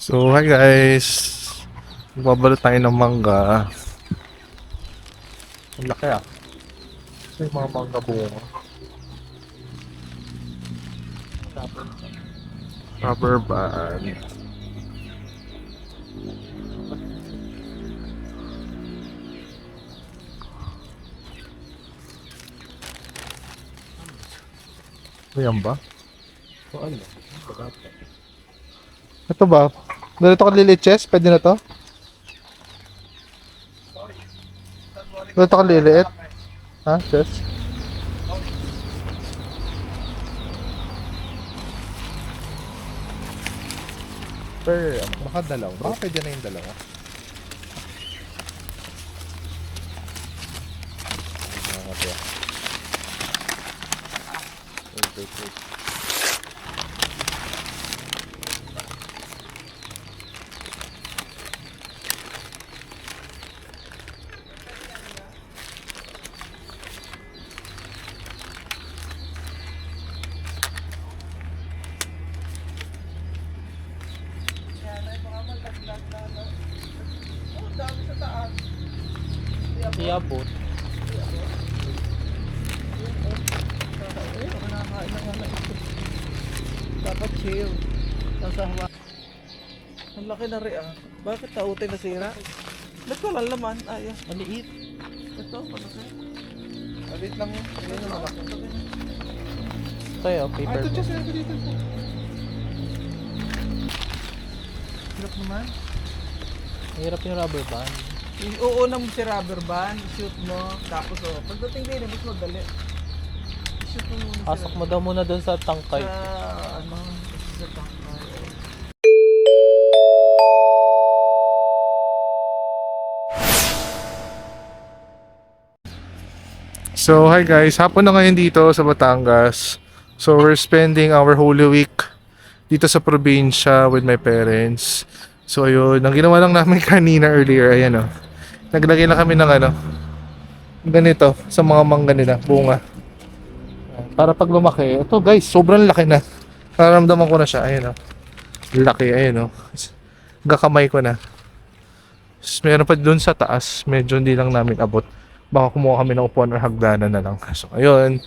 So, hi guys! Magbabalot tayo ng mangga. Ang laki ah. Ito yung mga mangga bunga. Rubber band. Ayan ba? O ano? Ito ba? Ganito ka liliches? Pwede na to? Ganito ka liliit? Ha? Chess? Per, baka dalawa. Baka pwede na yung dalawa. Wait. Iabot. Dapat chill. Nasa hawa. Ang laki na rin ah. Bakit tautin na sira? Ba't walang laman? Ayos. Maliit. Ito, malaki. Maliit lang yun. Ayun yung malaki. Ito yung paper. Ito siya sinabi dito. Hirap naman. Mahirap yung rubber band. Uunang si rubber band, shoot mo, tapos pagdating din, mas madali. Shoot mo muna Pasok mo daw muna doon sa tangkay. Sa tangkay. So, hi guys. Hapon na ngayon dito sa Batangas. So, we're spending our Holy Week dito sa probinsya with my parents. So, ayun. Ang ginawa lang namin kanina earlier, ayan o. Naglagay lang kami ng ganito sa mga mangga nila, bunga. Para pag lumaki, ito guys, sobrang laki na. Nararamdaman ko na siya, ayan o. Laki, ayan o. Gakamay ko na. Meron pa dun sa taas, medyo hindi lang namin abot. Baka kumuha kami ng upuan or hagdanan na lang. So, ayun.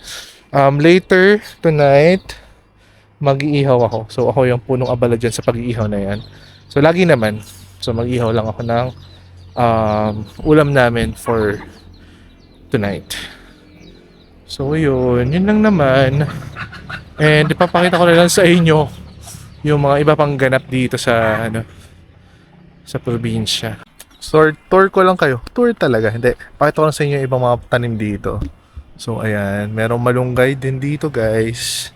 Later tonight, mag-iihaw ako. So, ako yung punong abala dyan sa pag-iihaw na yan. So, lagi naman. So, mag-iihaw lang ako ng ulam namin for tonight. So, yun. Yun lang naman. And, ipapakita ko na lang sa inyo yung mga iba pang ganap dito sa, sa probinsya. So, tour ko lang kayo. Tour talaga. Hindi. Pakita ko lang sa inyo yung ibang mga tanim dito. So, ayan. Merong malunggay din dito, guys.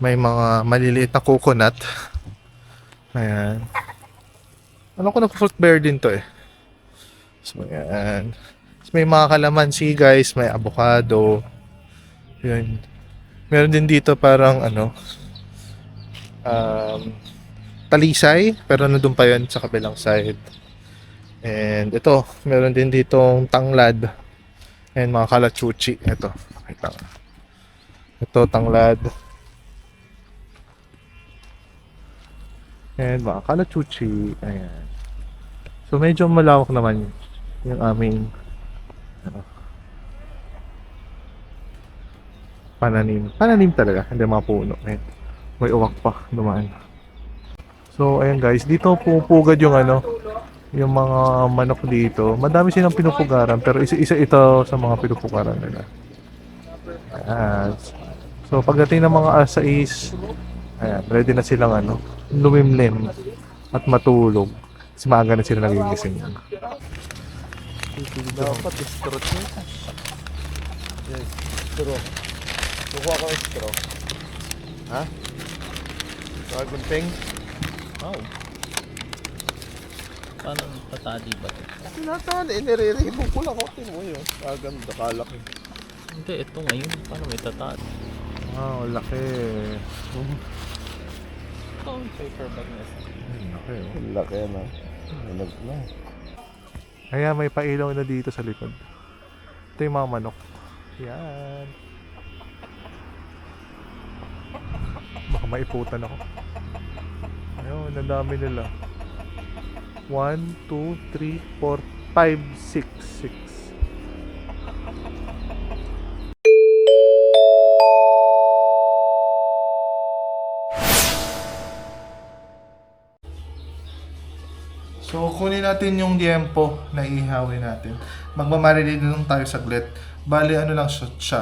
May mga maliliit na coconut. Ayan. Ano ko fruit bear din to eh. So, ayan. May mga kalamansi, guys. May avocado. Yun. Meron din dito parang talisay. Pero nandun pa yun sa kabilang side. And ito, meron din ditong tanglad. And mga kalachuchi. Ito. Ito, tanglad. And mga kalachuchi. Ayan. So medyo malawak naman yung aming pananim talaga, hindi mga puno. Ayan. May uwak pa dumaan. So ayan guys, dito pupugad yung yung mga manok dito. Madami silang pinupugaran pero isa ito sa mga pinupugaran nila. Ayan. So pagdating ng mga alas 6, ayan, ready na silang lumimlim at matulog. Kasi maaga na sila nagigising. Dapat straw niya. Yes, straw. Kukuha ko ng straw. Ha? Gunting? Oh. Paano tatali ba ito? Tinatali, nire-remove ko lang. Okay mo yun. Ganda, kalaki. Hindi, ito ngayon. Paano may tatali? Wow, laki. Ito ang paper bag na isa. Laki oh. Laki na. Malag na. Kaya may pailaw na dito sa likod. Ito yung mga manok. Yan. Baka maiputan ako. Ayun, ang dami nila. 1, 2, 3, 4, 5, 6. 6. So, kunin natin yung liempo na ihawin natin. Magmamarinate lang tayo saglit. Bali, ano lang siya,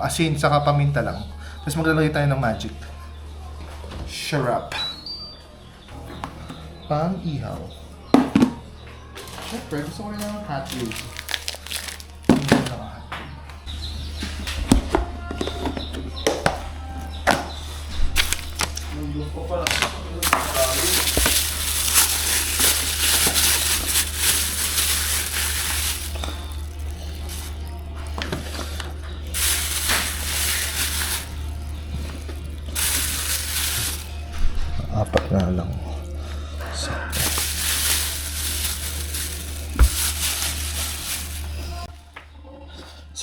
asin saka paminta lang. Tapos maglalagay tayo ng magic. Syrup. Pang ihaw. Siyempre, gusto ko rin ng hot lace. Hindi na hot. Nagluto pa lang. Apat na lang.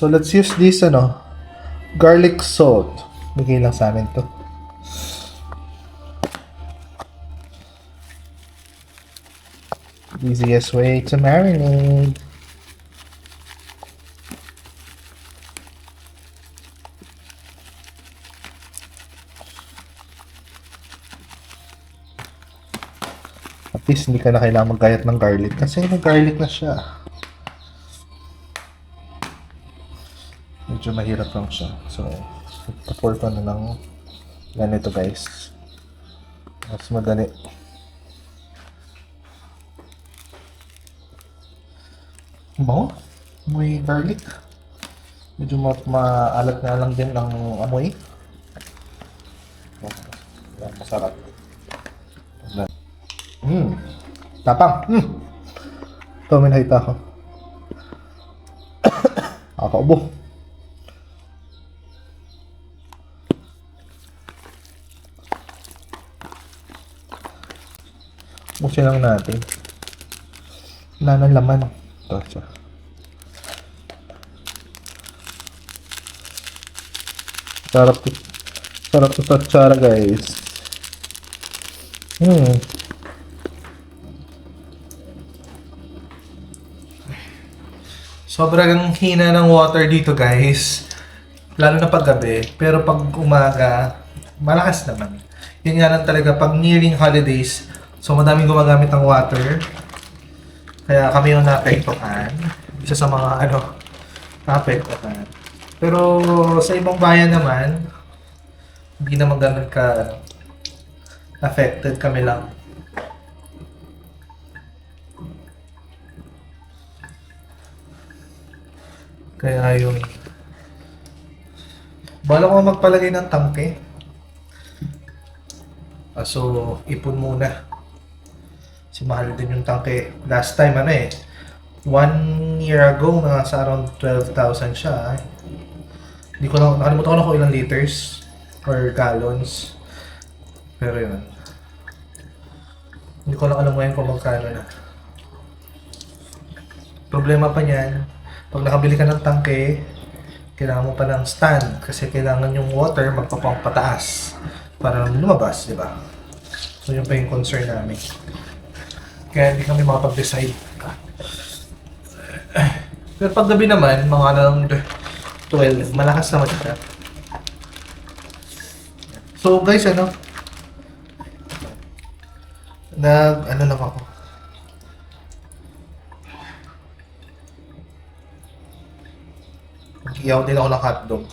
So let's use this garlic salt. Bigay lang sa amin to. Easiest way to marinate. At least hindi ka na kailangan maggayat ng garlic kasi may garlic na siya. Medyo mahirap lang siya. So, pour ko na lang ganito guys. Mas madali. Bango. May garlic. Medyo maalat na lang din ng amoy. Masarap. Tapang. Ito, may nakita ako. Nakakaubo. Busin lang natin. Wala nang laman. Ito, siya. Sarap to tatsara, guys. Sobrang hina ng water dito, guys. Lalo na pag gabi. Pero pag umaga, malakas naman. Yun nga lang talaga, pag nearing holidays, so madaming gumagamit ng water. Kaya kami yung naapektuhan. Isa sa mga naapektuhan. Pero sa ibang bayan naman, hindi naman ganun ka affected, kami lang. Kaya yun. Bala ko magpalagay ng tangke. So, ipon muna. Kasi mahal din yung tangke. Last time, 1 year ago, nasa around 12,000 siya. Hindi ko na, nakalimutan ko na kung ilang liters or gallons. Pero yun. Hindi ko lang alam ngayon kung magkano na. Problema pa niyan, pag nakabili ka ng tangke, kailangan mo pa ng stand kasi kailangan yung water magpapump pataas para lumabas, di ba? So yun pa yung concern namin. Kaya hindi kami makapag-decide. Pero pag gabi naman, mga around 12, malakas naman siya. So guys, lang ako. Mag-iyaw din ako ng hotdog.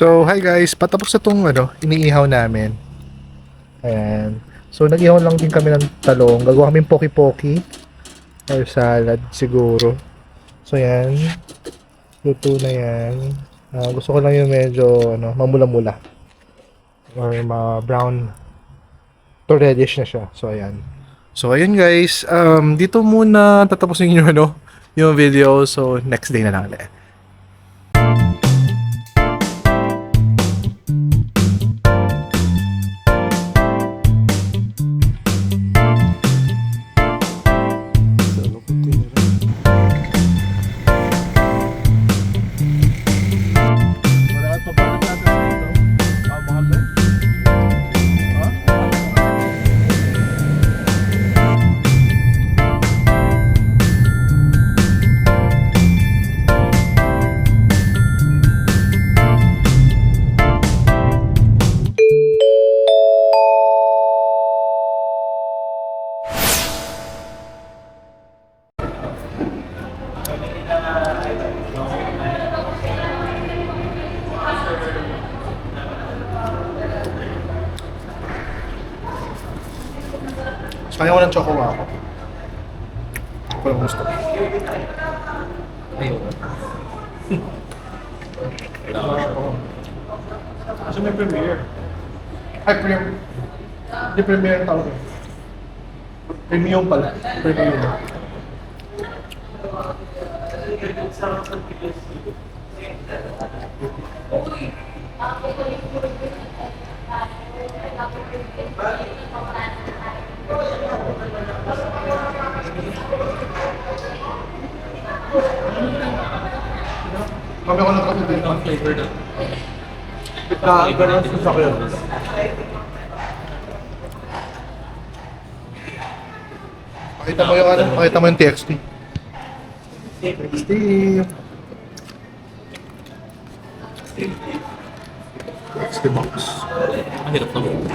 So, hi guys, patapos na tong iniihaw namin. Ayan. So, nag-ihaw lang din kami ng talong. Gagawa kami poki-poki or salad siguro. So, yan. Luto na yan. Gusto ko lang yung medyo mamula-mula or ma-brown to reddish na siya. So, ayan. So, ayun guys. Dito muna tatapusin yung yung video. So, next day na lang ulit. Kaya ko ng choco ako. Walang gusto. Ayun. Kasi may premiere. Ay, premiere. Hindi premiere ang tawag. Premium pala. Premium. Kami ako nagkakabit. Ang flavor na. Ganun sa sakyan. Pakita mo yung pakita mo yung TXT. TXT. TXT box. Ang hirap naman.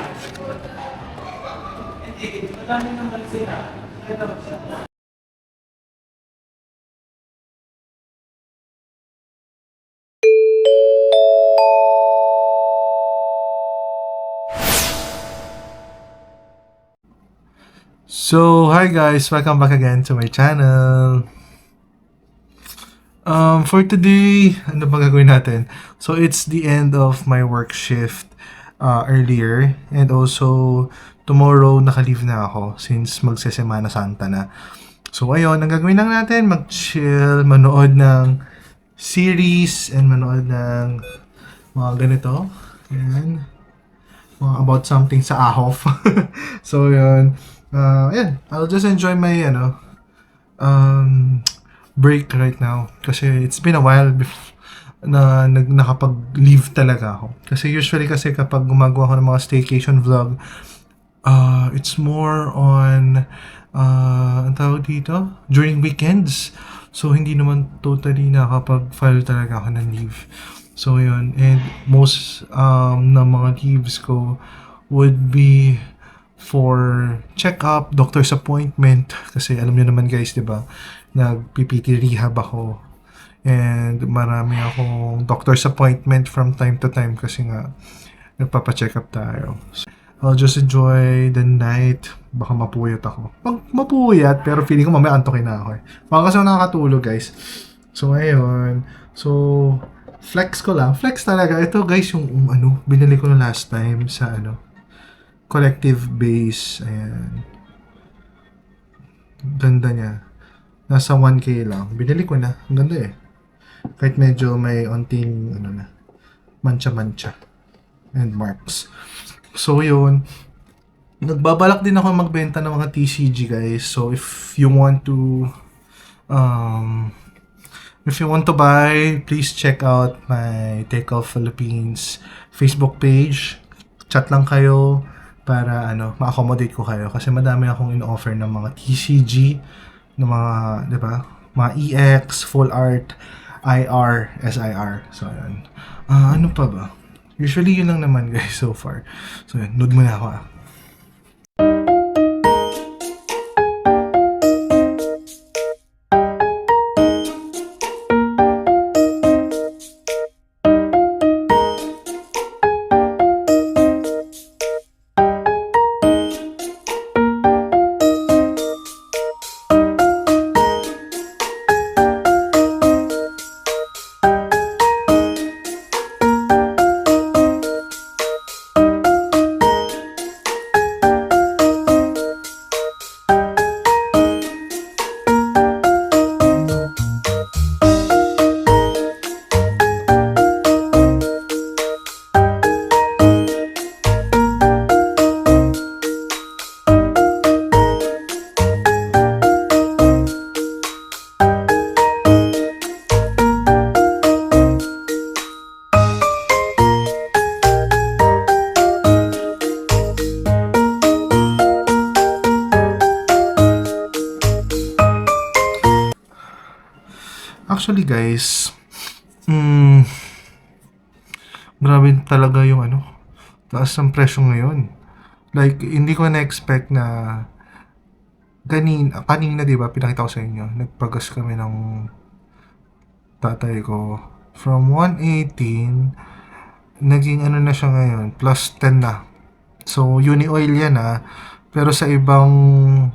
So, hi guys, welcome back again to my channel. For today, ano ba gagawin natin? So, it's the end of my work shift earlier, and also tomorrow naka-leave na ako since magse-Semana Santa na. So, ayun, ang gagawin lang natin, mag-chill, manood ng series, and manood ng mga ganito. Ayan. Mga about something sa Ahof. So, yun. Yeah, I'll just enjoy my break right now kasi it's been a while na nakapag-leave talaga ako. Kasi usually kapag gumagawa ko ng mga staycation vlog, it's more on ang tawag dito, during weekends. So hindi naman totally nakapag-file talaga ako ng leave. So yun, and most ng mga leaves ko would be for check-up, doctor's appointment, kasi alam niyo naman guys, 'di ba? Nag-PPT rehab ako. And marami akong doctor's appointment from time to time kasi nga nagpapa-check up tayo. So, I'll just enjoy the night. Baka mapuyat ako. Mapuyat, pero feeling ko mamaya antokin na ako eh. Baka kasi ako nakakatulog guys. So ayun. So flex ko lang. Flex talaga. Ito guys yung binili ko na last time sa collective base. Ayan. Ganda niya. Nasa 1K lang. Binili ko na. Ang ganda eh. Kahit medyo may onting mancha-mancha and marks. So yun. Nagbabalak din ako magbenta ng mga TCG guys. So if you want to buy, please check out my Take Off Philippines Facebook page. Chat lang kayo para ma-accommodate ko kayo kasi madami akong in-offer ng mga TCG, ng mga, 'di ba? Mga EX, full art, IR, SIR. So ayun. Ano pa ba? Usually yun lang naman guys so far. So yun, nood muna ako Actually guys, grabe talaga yung taas ng presyo ngayon. Like, hindi ko na-expect na kanina 'di ba, pinakita ko sa inyo, nagpagas kami ng tatay ko. From 118, naging na siya ngayon, plus 10 na. So, uni oil yan pero sa ibang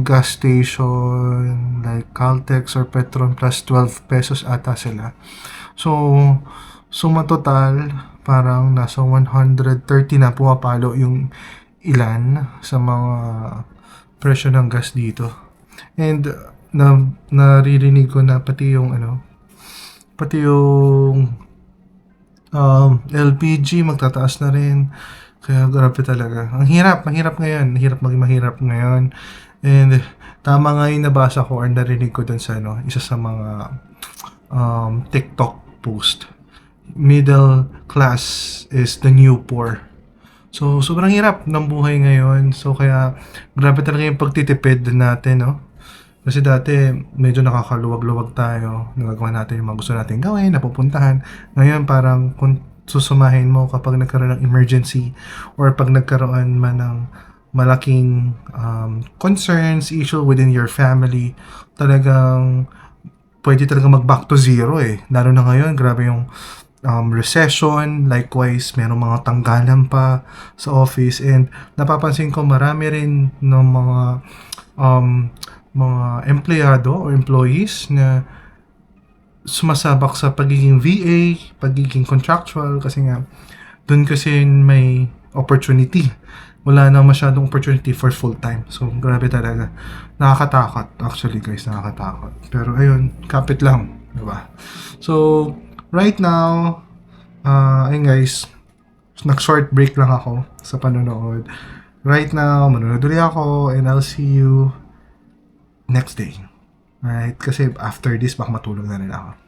gas station like Caltex or Petron plus 12 pesos ata sila. So, suma total parang nasa 130 na pumapalo yung ilan sa mga presyo ng gas dito. And naririnig ko na pati yung LPG magtataas na rin. Kaya grabe talaga. Ang mahirap ngayon. Maging mahirap ngayon. And tama nga yung nabasa ko or narinig ko dun sa isa sa mga TikTok post. Middle class is the new poor. So, sobrang hirap ng buhay ngayon. So, kaya grabe talaga yung pagtitipid natin, no? Kasi dati, medyo nakakaluwag-luwag tayo. Nagagawa natin yung mga gusto natin gawin, napupuntahan. Ngayon, parang kung susumahin mo kapag nagkaroon ng emergency or pag nagkaroon man ng malaking concerns, issue within your family, talagang pwede talaga mag-back to zero eh. Lalo na ngayon, grabe yung recession, likewise, merong mga tanggalan pa sa office and napapansin ko marami rin ng mga empleyado o employees na sumasabak sa pagiging VA, pagiging contractual kasi nga doon kasi may opportunity. Wala na masyadong opportunity for full time. So, grabe talaga. Nakakatakot. Actually, guys, nakakatakot. Pero, ayun, kapit lang. Diba? So, right now, ayun guys, nag-short break lang ako sa panonood. Right now, manonood ulit ako and I'll see you next day. Alright? Kasi after this, baka matulog na rin ako.